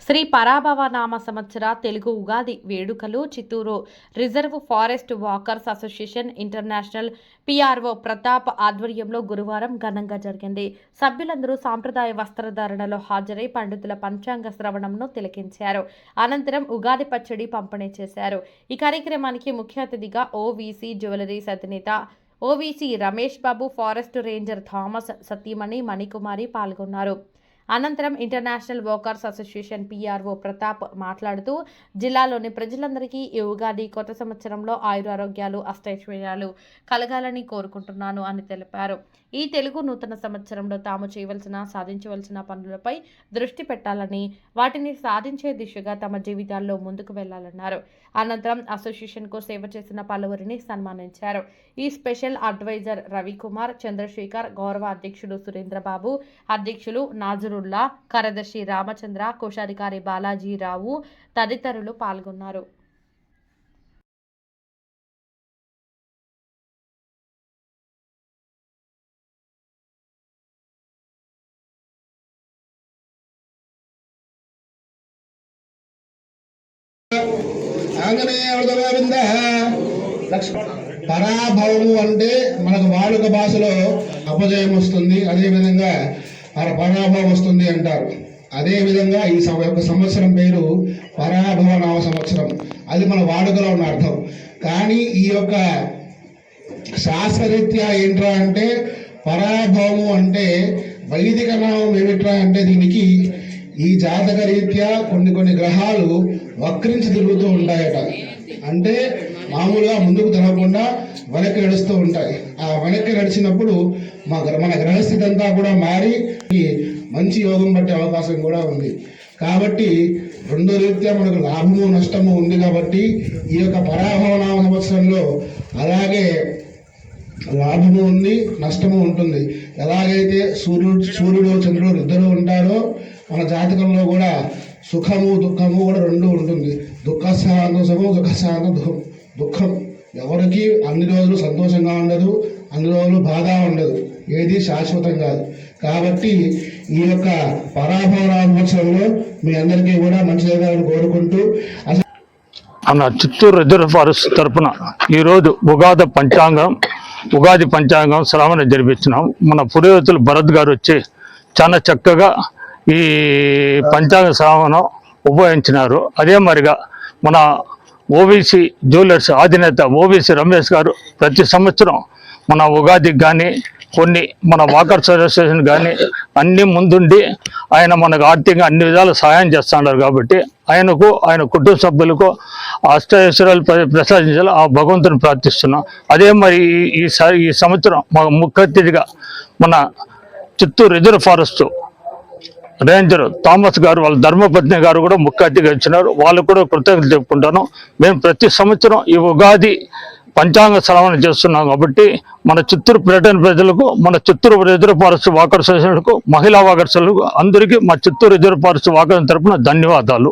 శ్రీ పరాభవ నామ సంవత్సర తెలుగు ఉగాది వేడుకలు Chittoor reserve forest walkers association international PRO Pratap ఆధ్వర్యంలో గురువారం ఘనంగా జరిగింది. సభ్యులందరూ సాంప్రదాయ వస్త్రధారణలో హాజరై పండితుల పంచాంగ శ్రవణంను తిలకించారు. అనంతరం ఉగాది పచ్చడి పంపిణీ చేశారు. ఈ కార్యక్రమానికి ముఖ్య అతిథిగా ఓవీసీ జ్యువెలరీస్ అధినేత ఓవీసీ Ramesh Babu, forest ranger Thomas, సతీమణి మణికుమారి పాల్గొన్నారు. అనంతరం international walkers association PRO Pratap మాట్లాడుతూ జిల్లాలోని ప్రజలందరికీ ఈ ఉగాది కొత్త సంవత్సరంలో ఆయురారోగ్యాలు అష్టైశ్వర్యాలు కలగాలని కోరుకుంటున్నాను అని తెలిపారు. ఈ తెలుగు నూతన సంవత్సరంలో తాము చేయవలసిన సాధించవలసిన పనులపై దృష్టి పెట్టాలని, వాటిని సాధించే దిశగా తమ జీవితాల్లో ముందుకు వెళ్లాలన్నారు. అనంతరం అసోసియేషన్కు సేవ చేసిన పలువురిని సన్మానించారు. ఈ స్పెషల్ అడ్వైజర్ రవికుమార్, చంద్రశేఖర్, గౌరవ అధ్యక్షుడు సురేంద్రబాబు, అధ్యక్షులు నాజరుల్లా, కార్యదర్శి రామచంద్ర, కోశాధికారి బాలాజీరావు తదితరులు పాల్గొన్నారు. పరాభవము అంటే మనకు వాడుక భాషలో అపజయం వస్తుంది, అదేవిధంగా పరాభవం వస్తుంది అంటారు. అదేవిధంగా ఈ యొక్క సంవత్సరం పేరు పరాభవ నామ సంవత్సరం, అది మన వాడుకలో ఉన్న అర్థం. కానీ ఈ యొక్క శాస్త్రరీత్యా ఏంట్రా అంటే పరాభవము అంటే వైదిక నామం ఏమిట్రా అంటే దీనికి ఈ జాతక రీత్యా కొన్ని గ్రహాలు వక్రించి తిరుగుతూ ఉంటాయట. అంటే మామూలుగా ముందుకు తిరగకుండా వెనక్కి నడుస్తూ ఉంటాయి. ఆ వెనక్కి నడిచినప్పుడు మన గ్రహస్థితి అంతా కూడా మారి మంచి యోగం పట్టే అవకాశం కూడా ఉంది. కాబట్టి రెండో రీత్యా మనకు లాభము నష్టము ఉంది. కాబట్టి ఈ యొక్క పరాభవ నామ సంవత్సరంలో అలాగే లాభము ఉంది, నష్టము ఉంటుంది. ఎలాగైతే సూర్యుడు చంద్రుడు ఇద్దరు ఉంటారో మన జాతకంలో కూడా సుఖము దుఃఖము కూడా రెండు ఉంటుంది. సంతోషము, దుఃఖం. ఎవరికి అన్ని రోజులు సంతోషంగా ఉండదు, అన్ని రోజులు బాధ ఉండదు, ఏది శాశ్వతం కాదు. కాబట్టి ఈ యొక్క పరాభవ సంవత్సరంలో మీ అందరికీ కూడా మంచి జరగాలని కోరుకుంటూ మన చిత్తూరు రిజర్వ్ ఫారెస్ట్ తరఫున ఈరోజు ఉగాది పంచాంగం శ్రావణ జరిపించినాం. మన పురోహితులు భరత్ గారు వచ్చి చాలా చక్కగా ఈ పంచాంగ శ్రావణం ఉపయోగించినారు. అదే మరిగా మన ఓవీసీ జ్యువెలర్స్ అధినేత ఓవీసీ రమేష్ గారు ప్రతి సంవత్సరం మన ఉగాదికి కానీ కొన్ని మన వాకర్స్ అసోసియేషన్ కానీ అన్ని ముందుండి ఆయన మనకు ఆర్థికంగా అన్ని విధాలు సహాయం చేస్తున్నారు. కాబట్టి ఆయనకు, ఆయన కుటుంబ సభ్యులకు అష్టైశ్వర్యాలు ప్రసాదించాలి ఆ భగవంతుని ప్రార్థిస్తున్నాం. అదే మరి ఈ సంవత్సరం ముఖ్య అతిథిగా మన Chittoor reserve forest ranger Thomas గారు, వాళ్ళ ధర్మపత్ని గారు కూడా ముఖ్య అతిథిగా ఇచ్చినారు. వాళ్ళు కూడా కృతజ్ఞతలు చెప్పుకుంటాను. మేము ప్రతి సంవత్సరం ఈ ఉగాది పంచాంగ శ్రవణ చేస్తున్నాం. కాబట్టి మన చిత్తూరు పర్యటన ప్రజలకు, మన చిత్తూరు రిజర్వ్ ఫారెస్ట్ వాకర్స్ అసోసియేషన్కు, మహిళా వాకర్స్లకు అందరికీ మా చిత్తూరు రిజర్వ్ ఫారెస్ట్ వాకర్స్ తరఫున ధన్యవాదాలు.